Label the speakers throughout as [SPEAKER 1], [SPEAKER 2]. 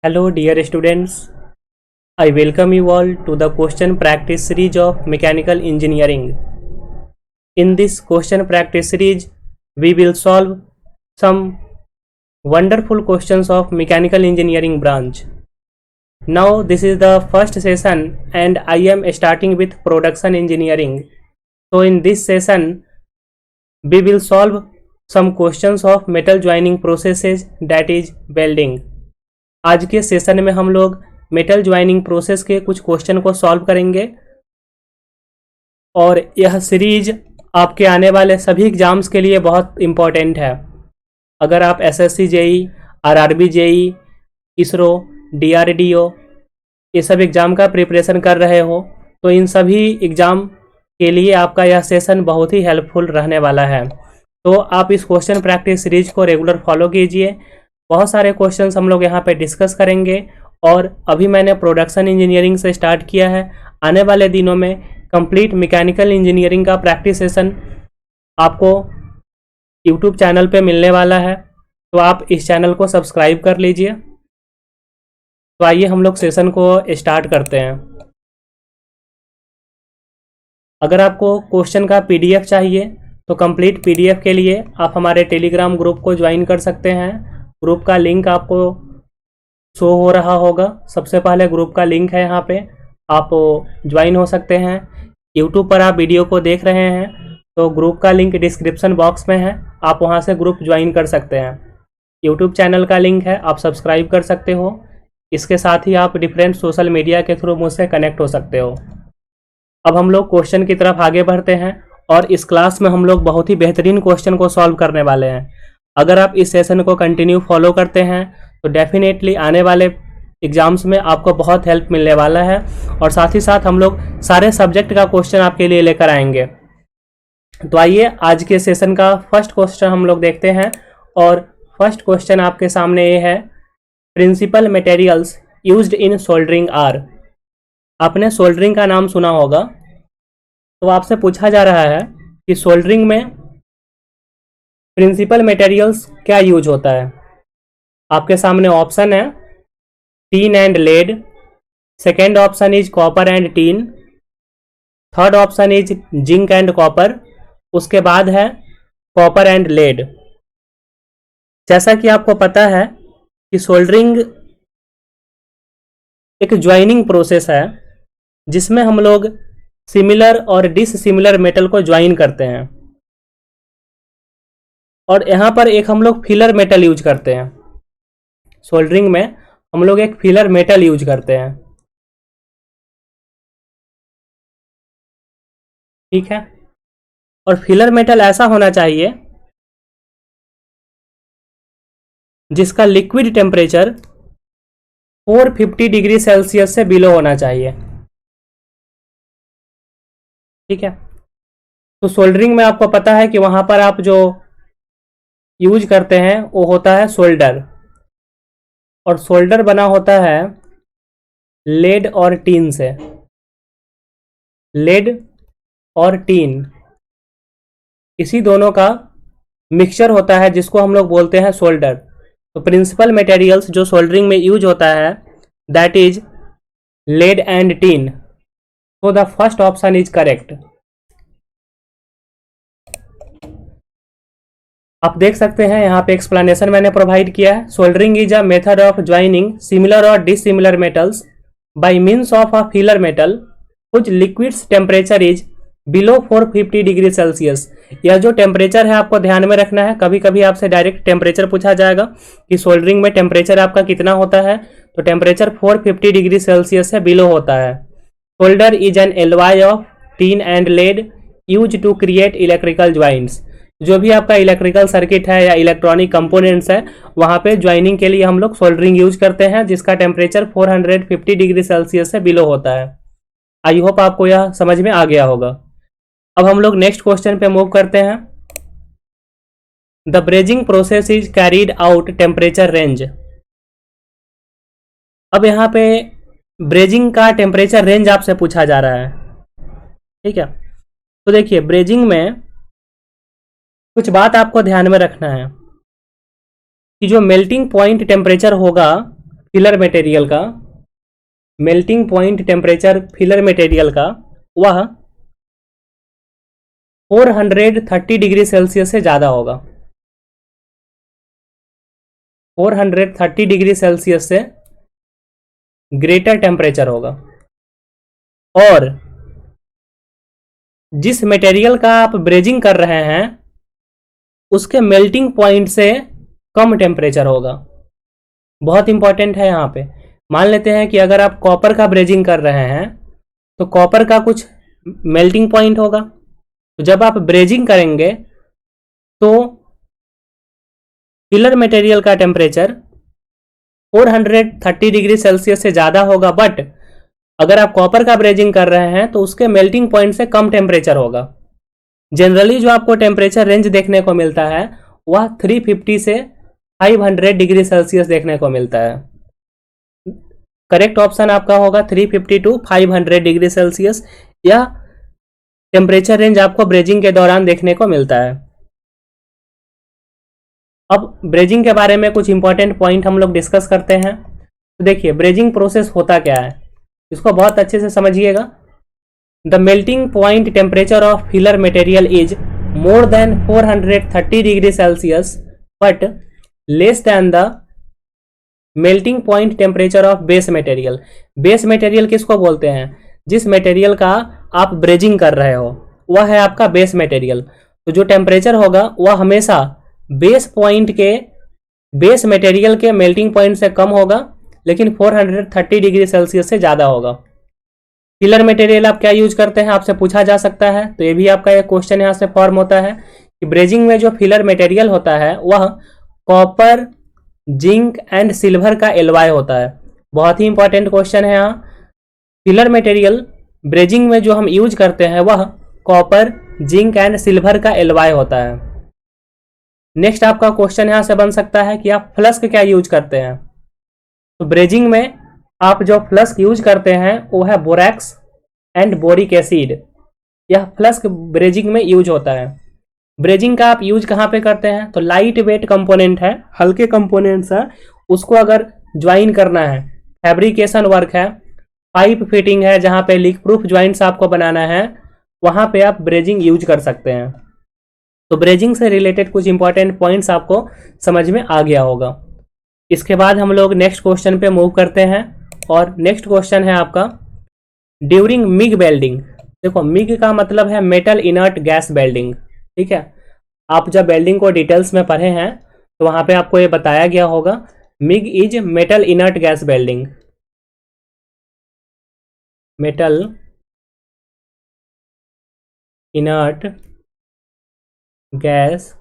[SPEAKER 1] Hello dear students, I welcome you all to the question practice series of mechanical engineering. In this question practice series, we will solve some wonderful questions of mechanical engineering branch. Now this is the first session and I am starting with production engineering. So in this session, we will solve some questions of metal joining processes, that is welding. आज के session में हम लोग metal joining process के कुछ question को solve करेंगे और यह सीरीज आपके आने वाले सभी एग्जाम्स के लिए बहुत इम्पोर्टेंट है। अगर आप SSC JE, RRB JE, ISRO, DRDO ये सब एग्ज़ाम का प्रिपरेशन कर रहे हो तो इन सभी एग्ज़ाम के लिए आपका यह सेशन बहुत ही हेल्पफुल रहने वाला है। तो आप इस क्वेश्चन प्रैक्टिस सीरीज को रेगुलर फॉलो कीजिए। बहुत सारे क्वेश्चंस हम लोग यहाँ पे डिस्कस करेंगे और अभी मैंने प्रोडक्शन इंजीनियरिंग से स्टार्ट किया है। आने वाले दिनों में कंप्लीट मैकेनिकल इंजीनियरिंग का प्रैक्टिस सेशन आपको यूट्यूब चैनल पे मिलने वाला है, तो आप इस चैनल को सब्सक्राइब कर लीजिए। तो आइए हम लोग सेशन को स्टार्ट करते हैं। अगर आपको क्वेश्चन का पीडीएफ चाहिए तो कंप्लीट पीडीएफ के लिए आप हमारे टेलीग्राम ग्रुप को ज्वाइन कर सकते हैं। ग्रुप का लिंक आपको शो हो रहा होगा। सबसे पहले ग्रुप का लिंक है, यहाँ पे आप ज्वाइन हो सकते हैं। यूट्यूब पर आप वीडियो को देख रहे हैं तो ग्रुप का लिंक डिस्क्रिप्शन बॉक्स में है, आप वहाँ से ग्रुप ज्वाइन कर सकते हैं। यूट्यूब चैनल का लिंक है, आप सब्सक्राइब कर सकते हो। इसके साथ ही आप डिफरेंट सोशल मीडिया के थ्रू मुझसे कनेक्ट हो सकते हो। अब हम लोग क्वेश्चन की तरफ आगे बढ़ते हैं और इस क्लास में हम लोग बहुत ही बेहतरीन क्वेश्चन को सॉल्व करने वाले हैं। अगर आप इस सेशन को कंटिन्यू फॉलो करते हैं तो डेफिनेटली आने वाले एग्जाम्स में आपको बहुत हेल्प मिलने वाला है और साथ ही साथ हम लोग सारे सब्जेक्ट का क्वेश्चन आपके लिए लेकर आएंगे। तो आइए आज के सेशन का फर्स्ट क्वेश्चन हम लोग देखते हैं और फर्स्ट क्वेश्चन आपके सामने ये है, principal materials used in soldering are. आपने सोल्डरिंग का नाम सुना होगा, तो आपसे पूछा जा रहा है कि सोल्डरिंग में प्रिंसिपल मटेरियल्स क्या यूज होता है। आपके सामने ऑप्शन है tin and lead, second option is copper and tin, third option is zinc and copper, उसके बाद है कॉपर एंड लेड। जैसा कि आपको पता है कि सोल्डरिंग एक ज्वाइनिंग प्रोसेस है जिसमें हम लोग सिमिलर और डिससिमिलर मेटल को ज्वाइन करते हैं और यहाँ पर एक हम लोग फिलर मेटल यूज करते हैं। सोल्डरिंग में हम लोग एक फिलर मेटल यूज करते हैं, ठीक है। और फिलर मेटल ऐसा होना चाहिए जिसका लिक्विड टेम्परेचर 450 डिग्री सेल्सियस से बिलो होना चाहिए, ठीक है। तो सोल्डरिंग में आपको पता है कि वहां पर आप जो यूज करते हैं वो होता है सोल्डर, और सोल्डर बना होता है लेड और टीन से। लेड और टीन इसी दोनों का मिक्सचर होता है जिसको हम लोग बोलते हैं सोल्डर। तो प्रिंसिपल मटेरियल्स जो सोल्डरिंग में यूज होता है that is lead and tin. तो the first option is correct. आप देख सकते हैं यहाँ पे एक्सप्लेनेशन मैंने प्रोवाइड किया है। Soldering is a method of joining similar और dissimilar metals by means of a filler metal which liquids temperature is below 450 degree Celsius. यह जो टेम्परेचर है आपको ध्यान में रखना है। कभी कभी आपसे डायरेक्ट टेम्परेचर पूछा जाएगा कि सोल्डरिंग में टेम्परेचर आपका कितना होता है, तो टेम्परेचर 450 डिग्री सेल्सियस से बिलो होता है। Solder is an alloy of tin and lead use to create electrical joints. जो भी आपका इलेक्ट्रिकल सर्किट है या इलेक्ट्रॉनिक कंपोनेंट्स है वहाँ पे ज्वाइनिंग के लिए हम लोग सोल्डरिंग यूज करते हैं जिसका टेम्परेचर 450 डिग्री सेल्सियस से बिलो होता है। आई होप आपको यह समझ में आ गया होगा। अब हम लोग नेक्स्ट क्वेश्चन पे मूव करते हैं। The brazing process is carried out temperature range. अब यहाँ पे ब्रेजिंग का टेम्परेचर रेंज आपसे पूछा जा रहा है, ठीक है। तो देखिए ब्रेजिंग में कुछ बात आपको ध्यान में रखना है कि जो मेल्टिंग पॉइंट टेम्परेचर होगा फिलर मटेरियल का, melting point temperature filler material का वह 430 डिग्री सेल्सियस से ज़्यादा होगा। 430 डिग्री सेल्सियस से ग्रेटर टेम्परेचर होगा। और जिस मटेरियल का आप ब्रेजिंग कर रहे हैं उसके मेल्टिंग पॉइंट से कम टेम्परेचर होगा। बहुत इंपॉर्टेंट है यहाँ पे। मान लेते हैं कि अगर आप कॉपर का ब्रेजिंग कर रहे हैं तो कॉपर का कुछ मेल्टिंग पॉइंट होगा, तो जब आप ब्रेजिंग करेंगे तो फिलर मटेरियल का टेम्परेचर 430 डिग्री सेल्सियस से ज़्यादा होगा, बट अगर आप कॉपर का ब्रेजिंग कर रहे हैं तो उसके मेल्टिंग पॉइंट से कम टेम्परेचर होगा। जनरली जो आपको टेम्परेचर रेंज देखने को मिलता है वह 350 से 500 डिग्री सेल्सियस देखने को मिलता है। करेक्ट ऑप्शन आपका होगा 350 टू 500 डिग्री सेल्सियस। यह टेम्परेचर रेंज आपको ब्रेजिंग के दौरान देखने को मिलता है। अब ब्रेजिंग के बारे में कुछ इंपॉर्टेंट पॉइंट हम लोग डिस्कस करते हैं। तो देखिए ब्रेजिंग प्रोसेस होता क्या है, इसको बहुत अच्छे से समझिएगा। The melting point temperature of filler material is more than 430 degree Celsius but less than the melting point temperature of base material. Base material किसको बोलते हैं? जिस मटेरियल का आप ब्रेजिंग कर रहे हो वह है आपका बेस मटेरियल। तो जो टेम्परेचर होगा वह हमेशा बेस मटेरियल के मेल्टिंग पॉइंट से कम होगा, लेकिन 430 डिग्री सेल्सियस से ज़्यादा होगा। फिलर मटेरियल आप क्या यूज करते हैं आपसे पूछा जा सकता है, तो ये भी आपका एक क्वेश्चन यहाँ से फॉर्म होता है कि ब्रेजिंग में जो फिलर मटेरियल होता है वह कॉपर, जिंक एंड सिल्वर का एलॉय होता है। बहुत ही इंपॉर्टेंट क्वेश्चन है यहाँ। फिलर मटेरियल ब्रेजिंग में जो हम यूज करते हैं वह कॉपर, जिंक एंड सिल्वर का एलॉय होता है। नेक्स्ट आपका क्वेश्चन यहाँ से बन सकता है कि आप फ्लस्क क्या यूज करते हैं। तो ब्रेजिंग में आप जो फ्लस्क यूज करते हैं वो है बोरैक्स एंड बोरिक एसिड। यह फ्लस्क ब्रेजिंग में यूज होता है। ब्रेजिंग का आप यूज कहाँ पे करते हैं? तो लाइट वेट कंपोनेंट है, हल्के कंपोनेंट्स है, उसको अगर ज्वाइन करना है, फैब्रिकेशन वर्क है, पाइप फिटिंग है, जहाँ पे लीक प्रूफ ज्वाइंट्स आपको बनाना है, वहाँ पे आप ब्रेजिंग यूज कर सकते हैं। तो ब्रेजिंग से रिलेटेड कुछ इंपॉर्टेंट पॉइंट्स आपको समझ में आ गया होगा। इसके बाद हम लोग नेक्स्ट क्वेश्चन पे मूव करते हैं और नेक्स्ट क्वेश्चन है आपका ड्यूरिंग मिग वेल्डिंग। देखो मिग का मतलब है मेटल इनर्ट गैस वेल्डिंग, ठीक है। आप जब वेल्डिंग को डिटेल्स में पढ़े हैं तो वहाँ पे आपको ये बताया गया होगा MiG is metal inert gas welding. Metal inert gas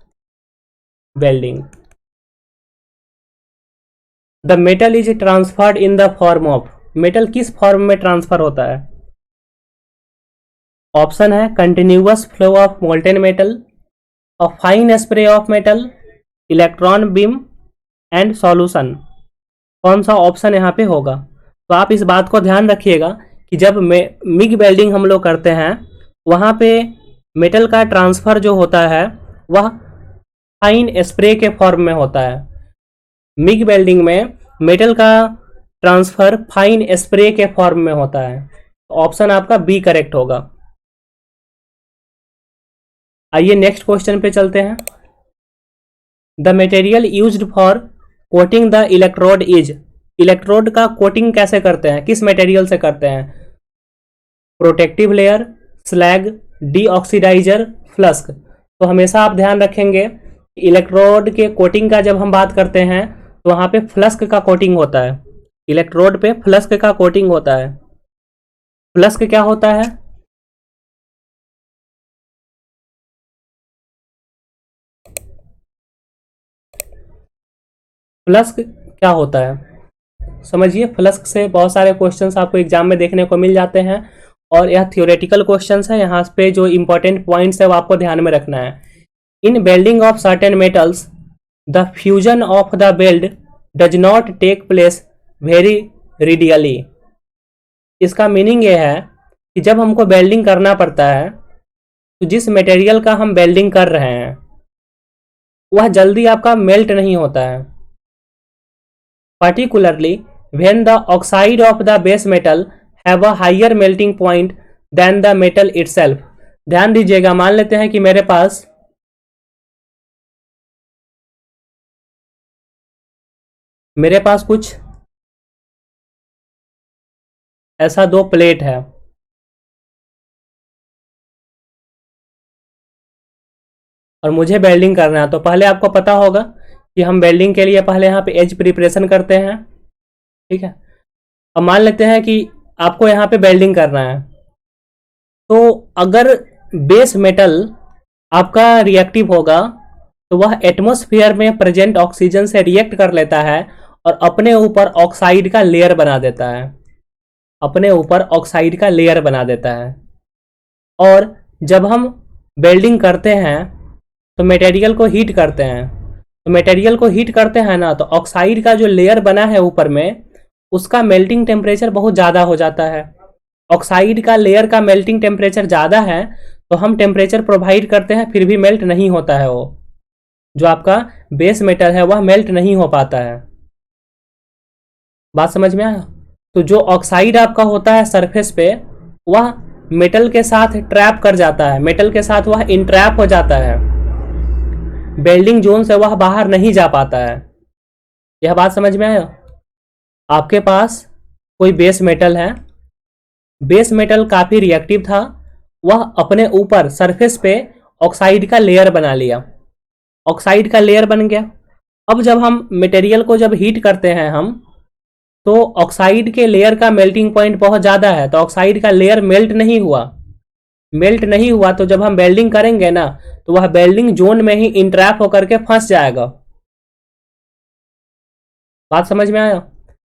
[SPEAKER 1] welding. The metal is transferred in the form of, metal किस फॉर्म में ट्रांसफर होता है? ऑप्शन है continuous flow of molten metal, a fine spray of metal, electron beam and solution. कौन सा option यहाँ पे होगा? तो आप इस बात को ध्यान रखिएगा कि जब मिग वेल्डिंग हम लोग करते हैं वहाँ पे मेटल का ट्रांसफर जो होता है वह फाइन स्प्रे के फॉर्म में होता है। मिग वेल्डिंग में मेटल का ट्रांसफर फाइन स्प्रे के फॉर्म में होता है। ऑप्शन आपका बी करेक्ट होगा। आइए नेक्स्ट क्वेश्चन पे चलते हैं। The material used for coating the electrode is, electrode का कोटिंग कैसे करते हैं, किस मटेरियल से करते हैं? Protective layer, slag, deoxidizer, flux. तो हमेशा आप ध्यान रखेंगे इलेक्ट्रोड के कोटिंग का जब हम बात करते हैं तो वहाँ पे फ्लस्क का कोटिंग होता है। इलेक्ट्रोड पे फ्लस्क का कोटिंग होता है। फ्लस्क क्या होता है? फ्लस्क क्या होता है समझिए। फ्लस्क से बहुत सारे क्वेश्चंस आपको एग्जाम में देखने को मिल जाते हैं और यह थियोरेटिकल क्वेश्चंस है। यहाँ पे जो इंपॉर्टेंट पॉइंट्स है वो आपको ध्यान में रखना है। In welding of certain metals the fusion of the weld does not take place very readily. इसका मीनिंग ये है कि जब हमको वेल्डिंग करना पड़ता है तो जिस मटेरियल का हम वेल्डिंग कर रहे हैं वह जल्दी आपका मेल्ट नहीं होता है। Particularly when the oxide of the base metal have a higher melting point than the metal itself. ध्यान दीजिएगा, मान लेते हैं कि मेरे पास कुछ ऐसा दो प्लेट है, और मुझे वेल्डिंग करना है। तो पहले आपको पता होगा कि हम वेल्डिंग के लिए पहले यहाँ पे एज प्रिपरेशन करते हैं, ठीक है। अब मान लेते हैं कि आपको यहाँ पे वेल्डिंग करना है, तो अगर बेस मेटल आपका रिएक्टिव होगा तो वह एटमॉस्फेयर में प्रेजेंट ऑक्सीजन से रिएक्ट कर लेता है और अपने ऊपर ऑक्साइड का लेयर बना देता है, अपने ऊपर ऑक्साइड का लेयर बना देता है। और जब हम वेल्डिंग करते हैं तो मटेरियल को हीट करते हैं, तो मटेरियल को हीट करते हैं ना, तो ऑक्साइड का जो लेयर बना है ऊपर में, उसका मेल्टिंग टेम्परेचर बहुत ज़्यादा हो जाता है। ऑक्साइड का लेयर का मेल्टिंग टेम्परेचर ज़्यादा है, तो हम टेम्परेचर प्रोवाइड करते हैं फिर भी मेल्ट नहीं होता है। वो जो आपका बेस मेटल है वह मेल्ट नहीं हो पाता है। बात समझ में आया? तो जो ऑक्साइड आपका होता है सरफेस पे, वह मेटल के साथ ट्रैप कर जाता है, मेटल के साथ वह इंट्रैप हो जाता है, वेल्डिंग जोन से वह बाहर नहीं जा पाता है। यह बात समझ में आया? आपके पास कोई बेस मेटल है, बेस मेटल काफ़ी रिएक्टिव था, वह अपने ऊपर सरफेस पे ऑक्साइड का लेयर बना लिया, ऑक्साइड का लेयर बन गया। अब जब हम मटेरियल को जब हीट करते हैं हम, तो ऑक्साइड के लेयर का मेल्टिंग पॉइंट बहुत ज़्यादा है, तो ऑक्साइड का लेयर मेल्ट नहीं हुआ, मेल्ट नहीं हुआ। तो जब हम वेल्डिंग करेंगे ना, तो वह वेल्डिंग जोन में ही इंट्रैप होकर के फंस जाएगा। बात समझ में आया?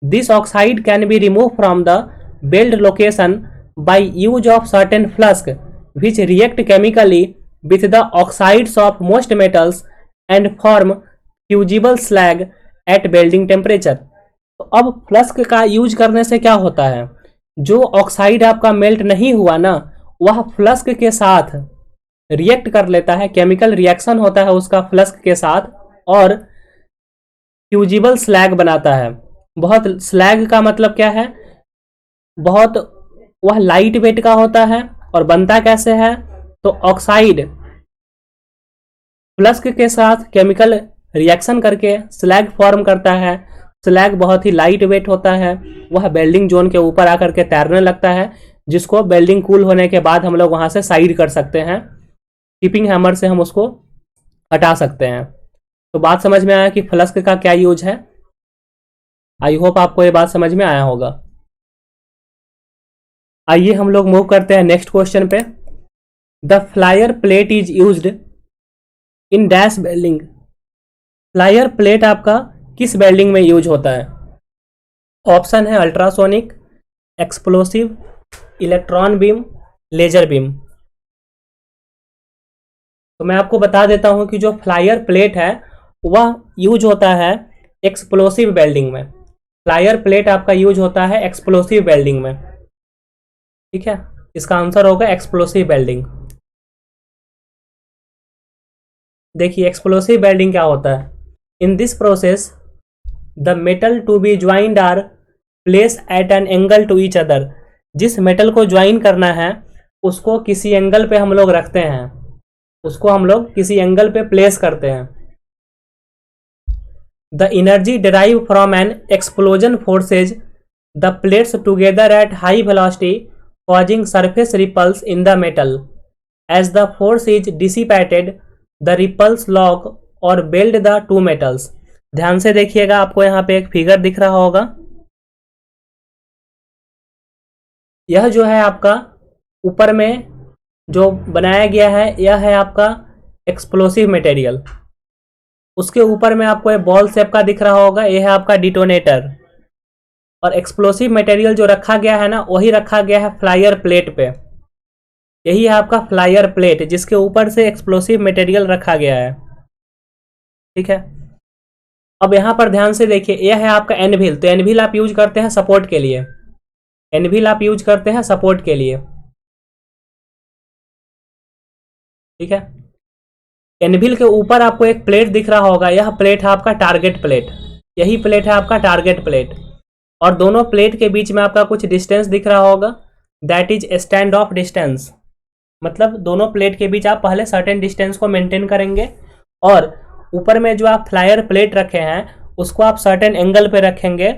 [SPEAKER 1] This oxide can be remove from the weld location by use of certain flux which react chemically with the oxides of most metals and form fusible slag at welding temperature. तो अब फ्लस्क का use करने से क्या होता है, जो oxide आपका मेल्ट नहीं हुआ ना, वह फ्लस्क के साथ रिएक्ट कर लेता है, केमिकल रिएक्शन होता है उसका फ्लस्क के साथ, और फ्यूजिबल स्लैग बनाता है। बहुत, स्लैग का मतलब क्या है, बहुत, वह लाइट वेट का होता है। और बनता कैसे है, तो ऑक्साइड फ्लस्क के साथ केमिकल रिएक्शन करके स्लैग फॉर्म करता है। स्लैग बहुत ही लाइट वेट होता है, वह वेल्डिंग जोन के ऊपर आकर के तैरने लगता है, जिसको वेल्डिंग कूल होने के बाद हम लोग वहां से साइड कर सकते हैं, टिपिंग हैमर से हम उसको हटा सकते हैं। तो बात समझ में आया कि फ्लस्क का क्या यूज है। आई होप आपको ये बात समझ में आया होगा। आइए हम लोग मूव करते हैं नेक्स्ट क्वेश्चन पे। The flyer plate is used in dash welding. Flyer plate आपका किस वेल्डिंग में यूज होता है? ऑप्शन है ultrasonic, explosive, electron beam, laser beam. तो मैं आपको बता देता हूं कि जो फ्लायर प्लेट है वह यूज होता है एक्सप्लोसिव वेल्डिंग में। फ्लायर प्लेट आपका यूज होता है एक्सप्लोसिव वेल्डिंग में, ठीक है। इसका आंसर होगा एक्सप्लोसिव वेल्डिंग। देखिए एक्सप्लोसिव वेल्डिंग क्या होता है। In this process the metal to be joined are place at an angle to each other. जिस मेटल को ज्वाइन करना है उसको किसी एंगल पे हम लोग रखते हैं, उसको हम लोग किसी एंगल पे प्लेस करते हैं। The energy derive from an explosion forces the plates together at high velocity causing surface ripples in the metal. As the force is dissipated, the ripples lock or weld the two metals. ध्यान से देखिएगा, आपको यहाँ पे एक figure दिख रहा होगा। यह जो है आपका ऊपर में जो बनाया गया है, यह है आपका एक्सप्लोसिव मटेरियल। उसके ऊपर में आपको एक बॉल शेप का दिख रहा होगा, यह है आपका डिटोनेटर। और एक्सप्लोसिव मटेरियल जो रखा गया है ना, वही रखा गया है फ्लायर प्लेट पे। यही है आपका फ्लायर प्लेट, जिसके ऊपर से एक्सप्लोसिव मटेरियल रखा गया है, ठीक है। अब यहाँ पर ध्यान से देखिए, यह है आपका एनविल। तो एनविल आप यूज करते हैं सपोर्ट के लिए, एनविल आप यूज करते हैं सपोर्ट के लिए, ठीक है। एनविल के ऊपर आपको एक प्लेट दिख रहा होगा, यह प्लेट है आपका टारगेट प्लेट, यही प्लेट है आपका टारगेट प्लेट। और दोनों प्लेट के बीच में आपका कुछ डिस्टेंस दिख रहा होगा, that is stand of distance. मतलब दोनों प्लेट के बीच आप पहले सर्टेन डिस्टेंस को मेंटेन करेंगे और ऊपर में जो आप फ्लायर प्लेट रखे हैं उसको आप सर्टेन एंगल पे रखेंगे।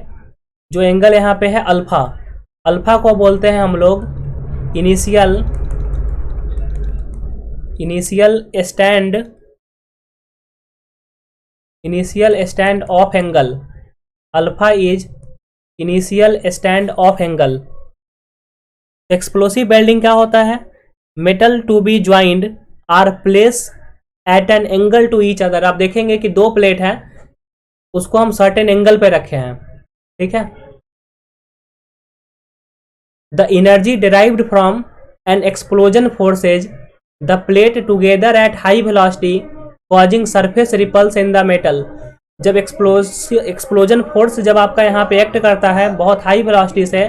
[SPEAKER 1] जो एंगल यहाँ पे है अल्फा, अल्फा को बोलते हैं हम लोग initial stand off angle. Alpha is initial stand off angle. Explosive welding क्या होता है? Metal to be joined are place at an angle to each other. आप देखेंगे कि दो प्लेट है, उसको हम सर्टेन एंगल पे रखे हैं, ठीक है। The energy derived from an explosion forces the plate together at high velocity causing surface ripples in the metal. जब एक्सप्लोजन फोर्स जब आपका यहाँ पे एक्ट करता है बहुत हाई वेलोसिटी से,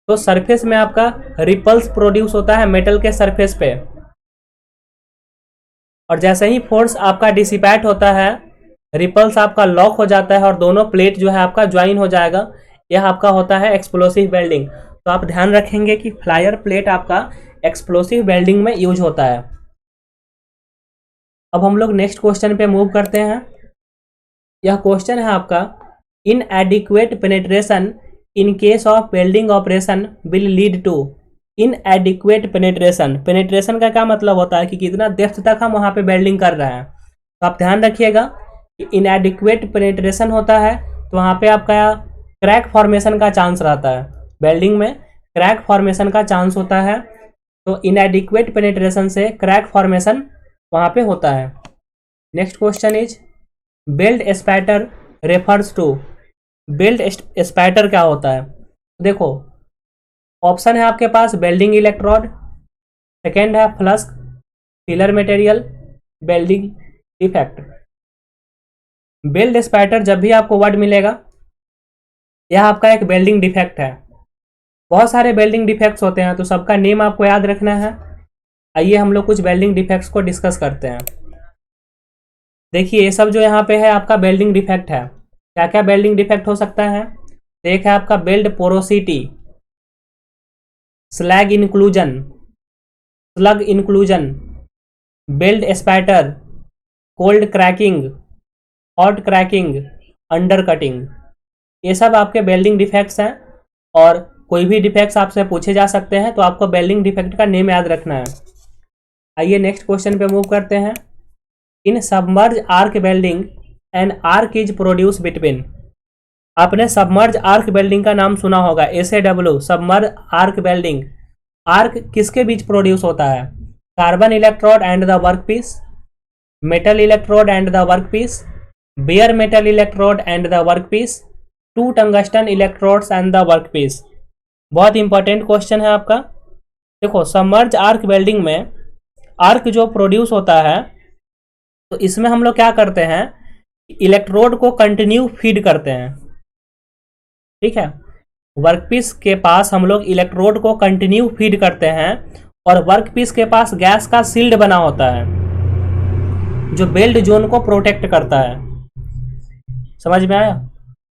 [SPEAKER 1] तो सरफेस में आपका रिपल्स प्रोड्यूस होता है मेटल के सरफेस पे, और जैसे ही फोर्स आपका डिसिपेट होता है रिपल्स आपका लॉक हो जाता है और दोनों प्लेट जो है आपका ज्वाइन हो जाएगा। यह आपका होता है एक्सप्लोसिव वेल्डिंग। तो आप ध्यान रखेंगे कि फ्लायर प्लेट आपका एक्सप्लोसिव वेल्डिंग में यूज होता है। अब हम लोग नेक्स्ट क्वेश्चन पे मूव करते हैं। यह क्वेश्चन है आपका, inadequate penetration in case of welding operation will lead to. Inadequate penetration, penetration का क्या मतलब होता है कि कितना डेप्थ तक हम वहां पे वेल्डिंग कर रहे हैं। तो आप ध्यान रखिएगा कि इनएडिक्वेट पेनिट्रेशन होता है तो वहां पे आपका क्रैक फॉर्मेशन का चांस रहता है। वेल्डिंग में क्रैक फॉर्मेशन का चांस होता है, तो इनएडिक्वेट पेनिट्रेशन से क्रैक फॉर्मेशन वहां पे होता है। Next question is, weld spatter refers to. Weld spatter क्या होता है? देखो ऑप्शन है आपके पास, वेल्डिंग इलेक्ट्रोड, सेकेंड है flux, filler material, welding defect. Weld spatter जब भी आपको वर्ड मिलेगा यह आपका एक वेल्डिंग डिफेक्ट है। बहुत सारे वेल्डिंग डिफेक्ट्स होते हैं तो सबका नेम आपको याद रखना है। आइए हम लोग कुछ वेल्डिंग डिफेक्ट्स को डिस्कस करते हैं। देखिए ये सब जो यहाँ पे है आपका वेल्डिंग डिफेक्ट है। क्या क्या वेल्डिंग डिफेक्ट हो सकता है? एक है आपका weld porosity, slag inclusion, slug inclusion, weld spatter, cold cracking, hot cracking, under cutting. ये सब आपके वेल्डिंग डिफेक्ट्स हैं और कोई भी डिफेक्ट्स आपसे पूछे जा सकते हैं, तो आपको वेल्डिंग डिफेक्ट का नेम याद रखना है। आइए नेक्स्ट क्वेश्चन पे मूव करते हैं। In submerge arc welding an arc is produce between. आपने सबमर्ज आर्क वेल्डिंग का नाम सुना होगा, SAW, submerge arc welding. Arc किसके बीच प्रोड्यूस होता है? Carbon electrode and the workpiece, metal electrode and the workpiece, bare metal electrode and the workpiece, two tungsten electrodes and the workpiece. बहुत important question है आपका। देखो सबमर्ज आर्क वेल्डिंग में arc जो प्रोड्यूस होता है तो इसमें हम लोग क्या करते हैं, इलेक्ट्रोड को कंटिन्यू फीड करते हैं, ठीक है। वर्कपीस के पास हम लोग इलेक्ट्रोड को कंटिन्यू फीड करते हैं और वर्कपीस के पास गैस का सील्ड बना होता है जो वेल्ड जोन को प्रोटेक्ट करता है। समझ में आया?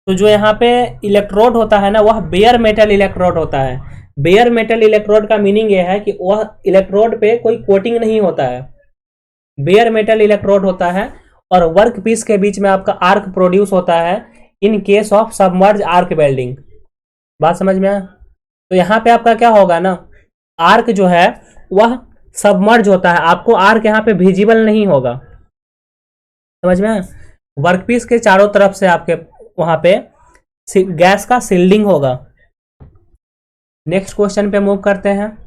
[SPEAKER 1] तो जो यहाँ पे इलेक्ट्रोड होता है ना वह बेयर मेटल इलेक्ट्रोड होता है। बेयर मेटल इलेक्ट्रोड का मीनिंग यह है कि वह इलेक्ट्रोड पे कोई कोटिंग नहीं होता है, बेयर मेटल इलेक्ट्रोड होता है और वर्क पीस के बीच में आपका आर्क प्रोड्यूस होता है इन case of submerge arc welding. बात समझ में आया? तो यहाँ पे आपका क्या होगा ना, आर्क जो है वह सबमर्ज होता है, आपको आर्क यहाँ पे विजिबल नहीं होगा। समझ में आया? वर्कपीस के चारों तरफ से आपके वहां पे गैस का सील्डिंग होगा। नेक्स्ट क्वेश्चन पे मूव करते हैं।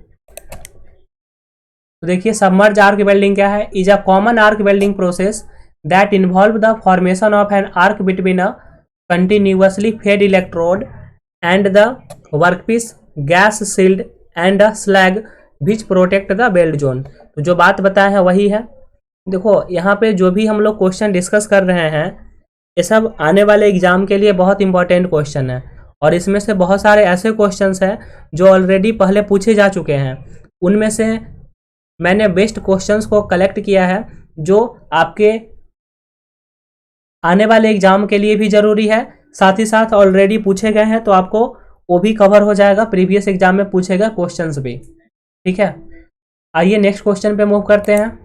[SPEAKER 1] तो देखिए सबमर्ज आर्क वेल्डिंग क्या है? Is a common arc welding process that involve the formation of an arc between a continuously fed electrode and the workpiece, gas shield and a slag which protect the weld zone. तो जो बात बताया है वही है। देखो यहाँ पे जो भी हम लोग क्वेश्चन डिस्कस कर रहे हैं ये सब आने वाले एग्जाम के लिए बहुत इंपॉर्टेंट क्वेश्चन है और इसमें से बहुत सारे ऐसे क्वेश्चंस हैं जो ऑलरेडी पहले पूछे जा चुके हैं। उनमें से मैंने बेस्ट क्वेश्चंस को कलेक्ट किया है जो आपके आने वाले एग्जाम के लिए भी जरूरी है, साथ ही साथ ऑलरेडी पूछे गए हैं, तो आपको वो भी कवर हो जाएगा, प्रीवियस एग्जाम में पूछे गए क्वेश्चंस भी। ठीक है, आइए नेक्स्ट क्वेश्चन पे मूव करते हैं।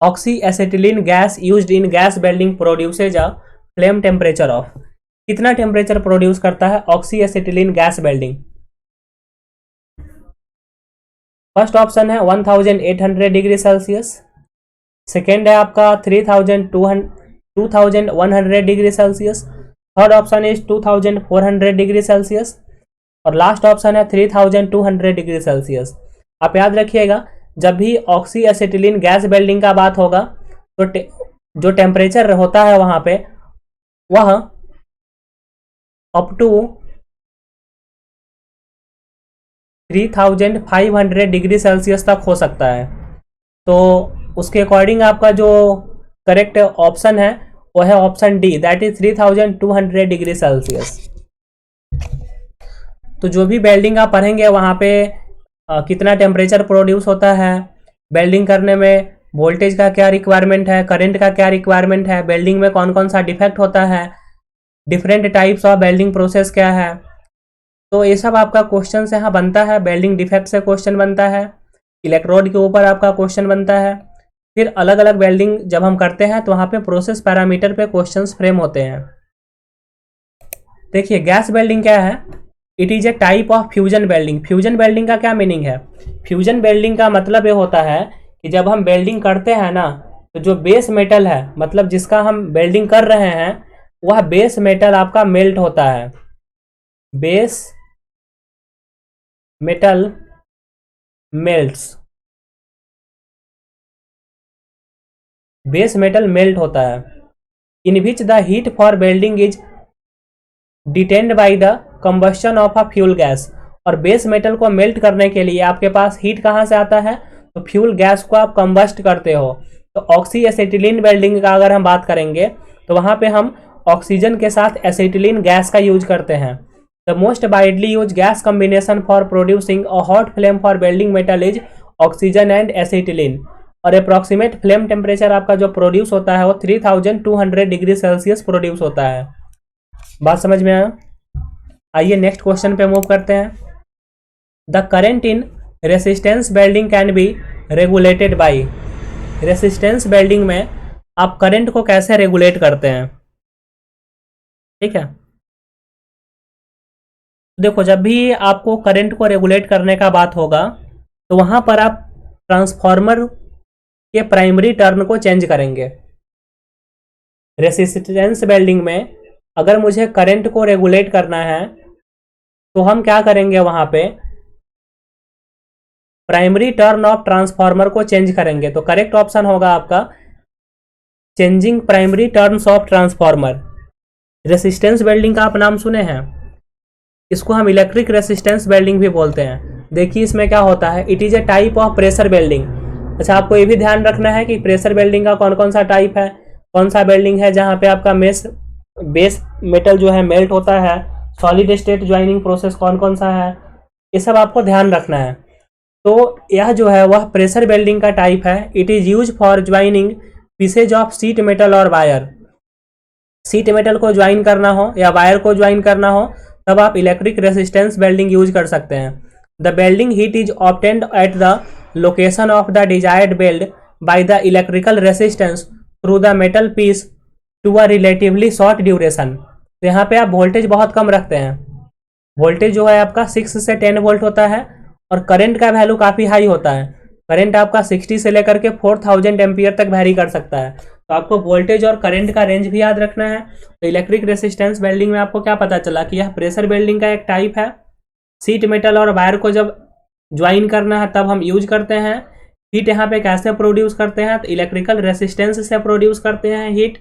[SPEAKER 1] Oxy acetylene gas used in gas welding produces a flame temperature of, कितना टेम्परेचर प्रोड्यूस करता है oxy acetylene gas welding? First option है 1800 डिग्री सेल्सियस, सेकेंड है आपका 2100 degree Celsius, third option is 2400 degree Celsius, और last option है 3200 degree Celsius. आप याद रखिएगा, जब भी ऑक्सी एसिटिलीन गैस वेल्डिंग का बात होगा तो जो टेम्परेचर होता है वहां पे वह अप टू 3500 डिग्री सेल्सियस तक हो सकता है। तो उसके अकॉर्डिंग आपका जो करेक्ट ऑप्शन है वो है option D, that is 3200 degree Celsius. तो जो भी वेल्डिंग आप पढ़ेंगे वहाँ पे कितना टेम्परेचर प्रोड्यूस होता है, वेल्डिंग करने में वोल्टेज का क्या रिक्वायरमेंट है, करंट का क्या रिक्वायरमेंट है, वेल्डिंग में कौन कौन सा डिफेक्ट होता है, different types of welding process क्या है, तो ये सब आपका क्वेश्चन से यहाँ बनता है। वेल्डिंग डिफेक्ट से क्वेश्चन बनता है, इलेक्ट्रोड के ऊपर आपका क्वेश्चन बनता है, फिर अलग अलग वेल्डिंग जब हम करते हैं तो वहाँ पे प्रोसेस पैरामीटर पे क्वेश्चंस फ्रेम होते हैं। देखिए गैस वेल्डिंग क्या है, it is a type of fusion welding. Fusion welding का क्या मीनिंग है? फ्यूजन वेल्डिंग का मतलब ये होता है कि जब हम वेल्डिंग करते हैं ना, तो जो बेस मेटल है, मतलब जिसका हम वेल्डिंग कर रहे हैं, वह बेस मेटल आपका मेल्ट होता है। Base metal melts, base metal melt होता है, in which the heat for welding is detained by the combustion of a fuel gas. और बेस मेटल को मेल्ट करने के लिए आपके पास हीट कहाँ से आता है? तो फ्यूल गैस को आप कंबस्ट करते हो। तो ऑक्सी एसिटिलीन वेल्डिंग का अगर हम बात करेंगे तो वहाँ पे हम ऑक्सीजन के साथ एसिटिलीन गैस का यूज करते हैं। The most widely use gas combination for producing a hot flame for welding metal is oxygen and acetylene. और अप्रॉक्सीमेट फ्लेम टेम्परेचर आपका जो प्रोड्यूस होता है वो 3200 डिग्री सेल्सियस प्रोड्यूस होता है। बात समझ में आया? आइए नेक्स्ट क्वेश्चन पे मूव करते हैं। The current in resistance welding can be regulated by. Resistance welding में आप करंट को कैसे रेगुलेट करते हैं? ठीक है, देखो जब भी आपको करंट को रेगुलेट करने का बात होगा तो वहां पर आप ट्रांसफॉर्मर के प्राइमरी टर्न को चेंज करेंगे। रेसिस्टेंस वेल्डिंग में अगर मुझे करंट को रेगुलेट करना है तो हम क्या करेंगे, वहां पे प्राइमरी टर्न ऑफ ट्रांसफॉर्मर को चेंज करेंगे। तो करेक्ट ऑप्शन होगा आपका changing primary turns of transformer. Resistance welding का आप नाम सुने हैं, इसको हम इलेक्ट्रिक रेसिस्टेंस वेल्डिंग भी बोलते हैं। देखिए इसमें क्या होता है, it is a type of pressure welding. अच्छा, आपको ये भी ध्यान रखना है कि प्रेशर वेल्डिंग का कौन कौन सा टाइप है, कौन सा वेल्डिंग है जहाँ पे आपका बेस मेटल जो है मेल्ट होता है, सॉलिड स्टेट ज्वाइनिंग प्रोसेस कौन कौन सा है, ये सब आपको ध्यान रखना है। तो यह जो है वह प्रेशर वेल्डिंग का टाइप है। It is use for joining pieces of seat metal और वायर। सीट मेटल को ज्वाइन करना हो या वायर को ज्वाइन करना हो तब आप इलेक्ट्रिक रेसिस्टेंस वेल्डिंग यूज कर सकते हैं। The welding heat is obtained at the location of the desired weld by the electrical resistance through the metal piece to a relatively short duration. तो यहाँ पे आप वोल्टेज बहुत कम रखते हैं, वोल्टेज जो है आपका 6 से 10 वोल्ट होता है और करंट का वैल्यू काफ़ी हाई होता है। करंट आपका 60 से लेकर के 4000 एम्पियर तक वैरी कर सकता है। तो आपको वोल्टेज और करंट का रेंज भी याद रखना है। तो इलेक्ट्रिक रेसिस्टेंस वेल्डिंग में आपको क्या पता चला कि यह प्रेशर वेल्डिंग का एक टाइप है। सीट मेटल और वायर को जब ज्वाइन करना है तब हम यूज करते हैं। हीट यहाँ पे कैसे प्रोड्यूस करते हैं, तो इलेक्ट्रिकल रेसिस्टेंस से प्रोड्यूस करते हैं हीट।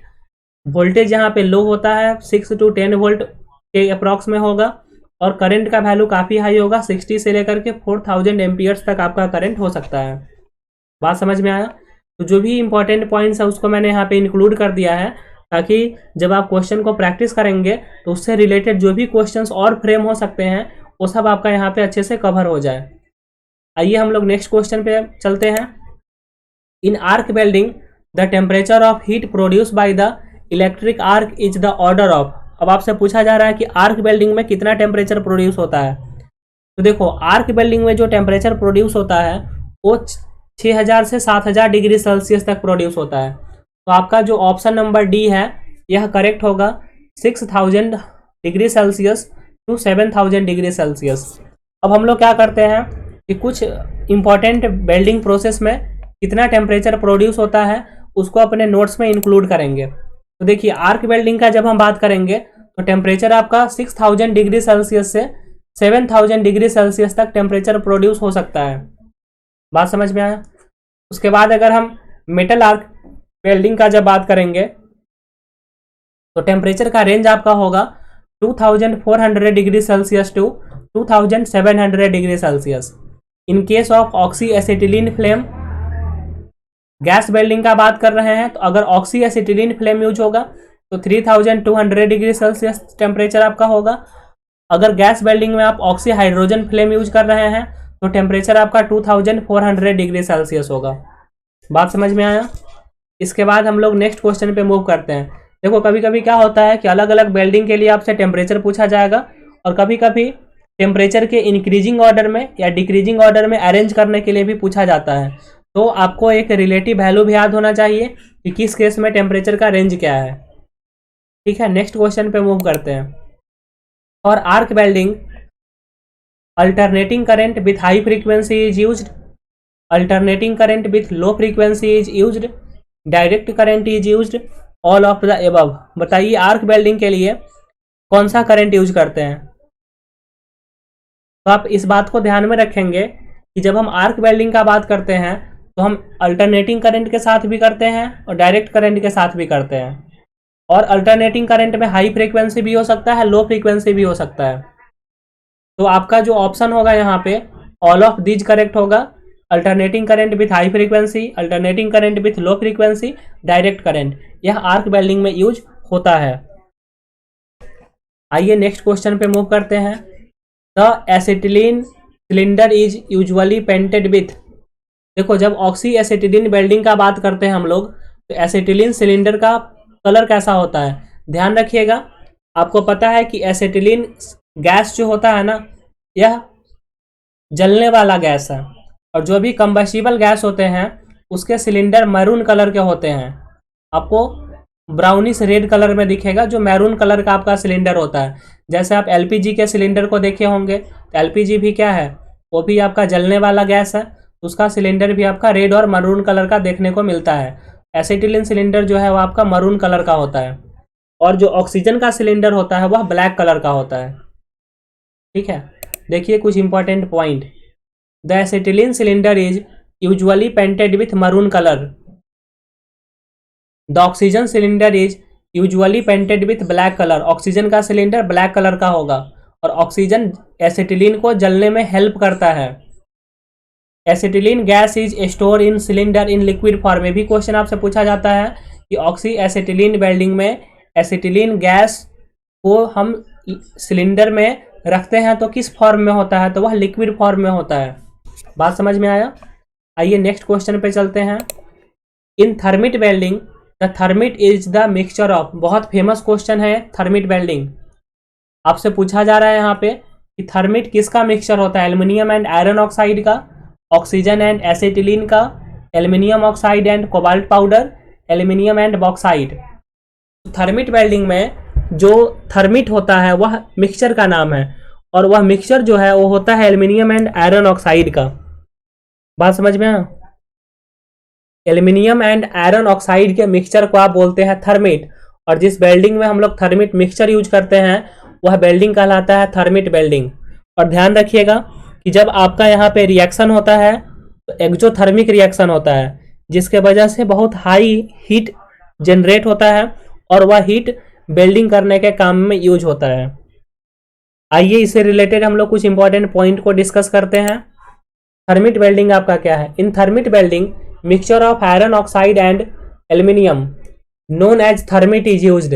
[SPEAKER 1] वोल्टेज यहाँ पे लो होता है, 6 to 10 वोल्ट के अप्रॉक्स में होगा और करंट का वैल्यू काफ़ी हाई होगा, 60 से लेकर के 4000 एम्पियर्स तक आपका करंट हो सकता है। बात समझ में आया? तो जो भी इंपॉर्टेंट पॉइंट्स है उसको मैंने यहाँ पे इंक्लूड कर दिया है ताकि जब आप क्वेश्चन को प्रैक्टिस करेंगे तो उससे रिलेटेड जो भी क्वेश्चंस और फ्रेम हो सकते हैं वो सब आपका यहाँ पे अच्छे से कवर हो जाए। आइए हम लोग नेक्स्ट क्वेश्चन पे चलते हैं। In arc welding the temperature of heat produce by the electric arc is the order of. अब आपसे पूछा जा रहा है कि आर्क वेल्डिंग में कितना टेम्परेचर प्रोड्यूस होता है। तो देखो आर्क वेल्डिंग में जो टेम्परेचर प्रोड्यूस होता है वो 6000 से 7000 डिग्री सेल्सियस तक प्रोड्यूस होता है। तो आपका जो ऑप्शन नंबर डी है यह करेक्ट होगा, 6000 degree Celsius to 7000 degree Celsius. अब हम लोग क्या करते हैं कि कुछ इंपॉर्टेंट वेल्डिंग प्रोसेस में कितना टेम्परेचर प्रोड्यूस होता है उसको अपने नोट्स में इंक्लूड करेंगे। तो देखिए आर्क वेल्डिंग का जब हम बात करेंगे तो टेम्परेचर आपका 6000 डिग्री सेल्सियस से 7000 डिग्री सेल्सियस तक टेम्परेचर प्रोड्यूस हो सकता है। बात समझ में आया। उसके बाद अगर हम मेटल आर्क वेल्डिंग का जब बात करेंगे तो टेम्परेचर का रेंज आपका होगा 2400 degree Celsius to 2700 degree Celsius. In case of oxy acetylene flame, gas welding का बात कर रहे हैं तो अगर ऑक्सी एसिटिलीन फ्लेम यूज होगा तो 3200 डिग्री सेल्सियस टेम्परेचर आपका होगा। अगर गैस वेल्डिंग में आप ऑक्सी हाइड्रोजन फ्लेम यूज कर रहे हैं तो टेम्परेचर आपका 2400 डिग्री सेल्सियस होगा। बात समझ में आया। इसके बाद हम लोग नेक्स्ट क्वेश्चन पे मूव करते हैं। देखो कभी कभी क्या होता है कि अलग अलग वेल्डिंग के लिए आपसे टेम्परेचर पूछा जाएगा और कभी कभी टेम्परेचर के इंक्रीजिंग ऑर्डर में या डिक्रीजिंग ऑर्डर में अरेंज करने के लिए भी पूछा जाता है। तो आपको एक रिलेटिव वैल्यू भी याद होना चाहिए कि किस केस में टेम्परेचर का रेंज क्या है। ठीक है, नेक्स्ट क्वेश्चन पे मूव करते हैं। और arc welding alternating current with high frequency is used, alternating current with low frequency is used, direct current is used, all of the above. बताइए आर्क वेल्डिंग के लिए कौन सा करंट यूज करते हैं। तो आप इस बात को ध्यान में रखेंगे कि जब हम आर्क वेल्डिंग का बात करते हैं तो हम अल्टरनेटिंग करंट के साथ भी करते हैं और डायरेक्ट करंट के साथ भी करते हैं। और अल्टरनेटिंग करंट में हाई फ्रीक्वेंसी भी हो सकता है, लो फ्रीक्वेंसी भी हो सकता है। तो आपका जो ऑप्शन होगा यहाँ पे ऑल ऑफ दीज करेक्ट होगा। Alternating current with high frequency, alternating current with low frequency, direct current, यह आर्क वेल्डिंग में यूज होता है। आइए नेक्स्ट क्वेश्चन पे मूव करते हैं। The acetylene cylinder is usually painted with. देखो जब ऑक्सी एसिटिलीन वेल्डिंग का बात करते हैं हम लोग तो एसिटिलीन सिलेंडर का कलर कैसा होता है। ध्यान रखिएगा, आपको पता है कि एसिटिलीन गैस जो होता है ना यह जलने वाला गैस है और जो भी कंबस्टिबल गैस होते हैं उसके सिलेंडर मैरून कलर के होते हैं। आपको ब्राउनिश रेड कलर में दिखेगा जो मैरून कलर का आपका सिलेंडर होता है। जैसे आप एलपीजी के सिलेंडर को देखे होंगे तो एलपीजी भी क्या है, वो भी आपका जलने वाला गैस है, उसका सिलेंडर भी आपका रेड और मरून कलर का देखने को मिलता है। एसिटिलीन सिलेंडर जो है वो आपका मरून कलर का होता है और जो ऑक्सीजन का सिलेंडर होता है वह ब्लैक कलर का होता है। ठीक है, देखिए कुछ important point. The acetylene cylinder is usually painted with maroon colour, the oxygen cylinder is usually painted with black colour. Oxygen का सिलेंडर ब्लैक कलर का होगा और ऑक्सीजन एसिटिलीन को जलने में हेल्प करता है। Acetylene gas is store in cylinder in liquid form में भी क्वेश्चन आपसे पूछा जाता है कि ऑक्सी एसिटिलीन वेल्डिंग में एसिटिलीन गैस को हम सिलेंडर में रखते हैं तो किस फॉर्म में होता है, तो वह लिक्विड फॉर्म में होता है। बात समझ में आया। आइए नेक्स्ट क्वेश्चन पे चलते हैं। In thermit welding the thermit is the mixture of, बहुत फेमस क्वेश्चन है थर्मिट वेल्डिंग। आपसे पूछा जा रहा है यहाँ पे कि थर्मिट किसका मिक्सचर होता है, एल्युमिनियम एंड आयरन ऑक्साइड का, ऑक्सीजन एंड एसिटिलीन का, aluminium oxide and cobalt powder, aluminium and bauxite. Thermit welding में जो थर्मिट होता है वह मिक्सचर का नाम है और वह मिक्सचर जो है वो होता है एल्युमिनियम एंड आयरन ऑक्साइड का। बात समझ में आया। एल्युमिनियम एंड आयरन ऑक्साइड के मिक्सचर को आप बोलते हैं थर्मिट और जिस वेल्डिंग में हम लोग थर्मिट मिक्सचर यूज करते हैं वह वेल्डिंग कहलाता है थर्मिट वेल्डिंग। और ध्यान रखिएगा कि जब आपका यहाँ पे रिएक्शन होता है तो एक्सोथर्मिक रिएक्शन होता है जिसके वजह से बहुत हाई हीट जनरेट होता है और वह हीट वेल्डिंग करने के काम में यूज होता है। आइए इससे रिलेटेड हम लोग कुछ इंपॉर्टेंट पॉइंट को डिस्कस करते हैं। थर्मिट वेल्डिंग आपका क्या है। In thermit welding mixture of iron oxide and aluminium known as thermit is used.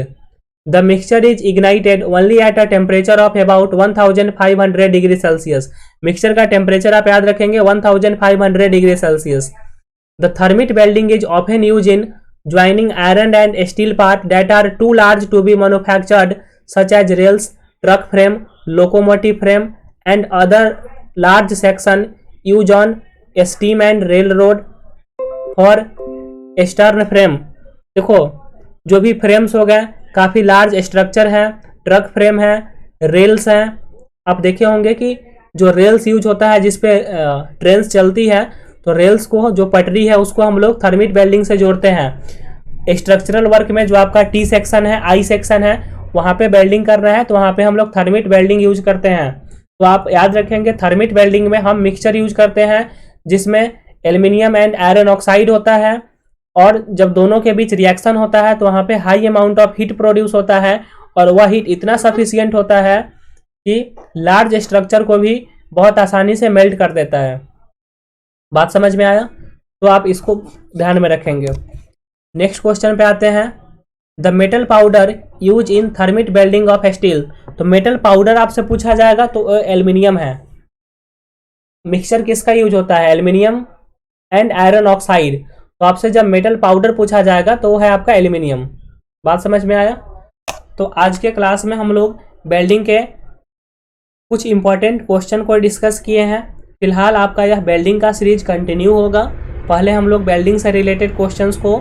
[SPEAKER 1] The mixture is ignited only at a temperature of about 1500 degree Celsius. Mixture का temperature आप याद रखेंगे 1500 degree Celsius. The thermit welding is often used in joining iron and steel parts that are too large to be manufactured such as rails, truck frame, locomotive frame, and other large section used on steam and railroad for stern frame। देखो जो भी frames हो गए काफ़ी large structure है, truck frame है, rails हैं। आप देखे होंगे कि जो रेल्स यूज होता है जिसपे ट्रेन्स चलती है, तो रेल्स को जो पटरी है उसको हम लोग थर्मिट वेल्डिंग से जोड़ते हैं। स्ट्रक्चरल वर्क में जो आपका टी सेक्शन है, आई सेक्शन है, वहाँ पे वेल्डिंग कर रहा है तो वहाँ पे हम लोग थर्मिट वेल्डिंग यूज करते हैं। तो आप याद रखेंगे थर्मिट वेल्डिंग में हम मिक्सचर यूज करते हैं जिसमें एल्यूमिनियम एंड आयरन ऑक्साइड होता है, और जब दोनों के बीच रिएक्शन होता है तो वहाँ पे high amount of heat produce होता है, और वह हीट इतना सफिशियंट होता है कि लार्ज स्ट्रक्चर को भी बहुत आसानी से मेल्ट कर देता है। बात समझ में आया? तो आप इसको ध्यान में रखेंगे। नेक्स्ट क्वेश्चन पे आते हैं। The metal powder use in thermit welding of steel. तो मेटल पाउडर आपसे पूछा जाएगा तो एल्यूमिनियम है। मिक्सचर किसका यूज होता है? Aluminium and iron oxide. तो आपसे जब मेटल पाउडर पूछा जाएगा तो वो है आपका एल्यूमिनियम। बात समझ में आया? तो आज के क्लास में हम लोग वेल्डिंग के कुछ इंपॉर्टेंट क्वेश्चन को डिस्कस किए हैं। फिलहाल आपका यह वेल्डिंग का सीरीज कंटिन्यू होगा। पहले हम लोग वेल्डिंग से रिलेटेड क्वेश्चंस को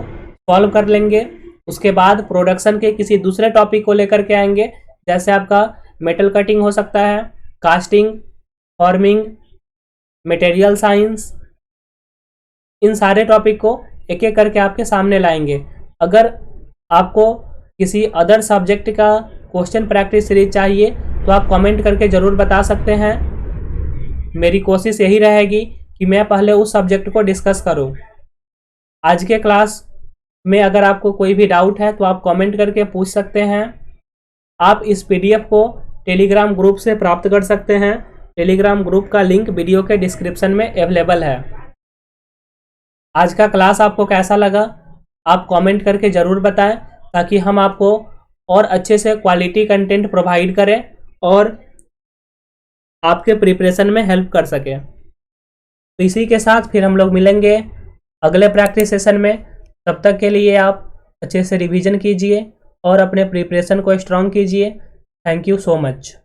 [SPEAKER 1] सॉल्व कर लेंगे, उसके बाद प्रोडक्शन के किसी दूसरे टॉपिक को लेकर के आएंगे, जैसे आपका मेटल कटिंग हो सकता है, कास्टिंग, फॉर्मिंग, मटेरियल साइंस। इन सारे टॉपिक को एक एक करके आपके सामने लाएंगे। अगर आपको किसी अदर सब्जेक्ट का क्वेश्चन प्रैक्टिस सीरीज चाहिए तो आप कमेंट करके ज़रूर बता सकते हैं। मेरी कोशिश यही रहेगी कि मैं पहले उस सब्जेक्ट को डिस्कस करूं। आज के क्लास में अगर आपको कोई भी डाउट है तो आप कमेंट करके पूछ सकते हैं। आप इस पीडीएफ को टेलीग्राम ग्रुप से प्राप्त कर सकते हैं। टेलीग्राम ग्रुप का लिंक वीडियो के डिस्क्रिप्शन में अवेलेबल है। आज का क्लास आपको कैसा लगा आप कमेंट करके ज़रूर बताएं, ताकि हम आपको और अच्छे से क्वालिटी कंटेंट प्रोवाइड करें और आपके प्रिपरेशन में हेल्प कर सके। तो इसी के साथ फिर हम लोग मिलेंगे अगले प्रैक्टिस सेशन में। तब तक के लिए आप अच्छे से रिवीजन कीजिए और अपने प्रिपरेशन को स्ट्रॉन्ग कीजिए। Thank you so much.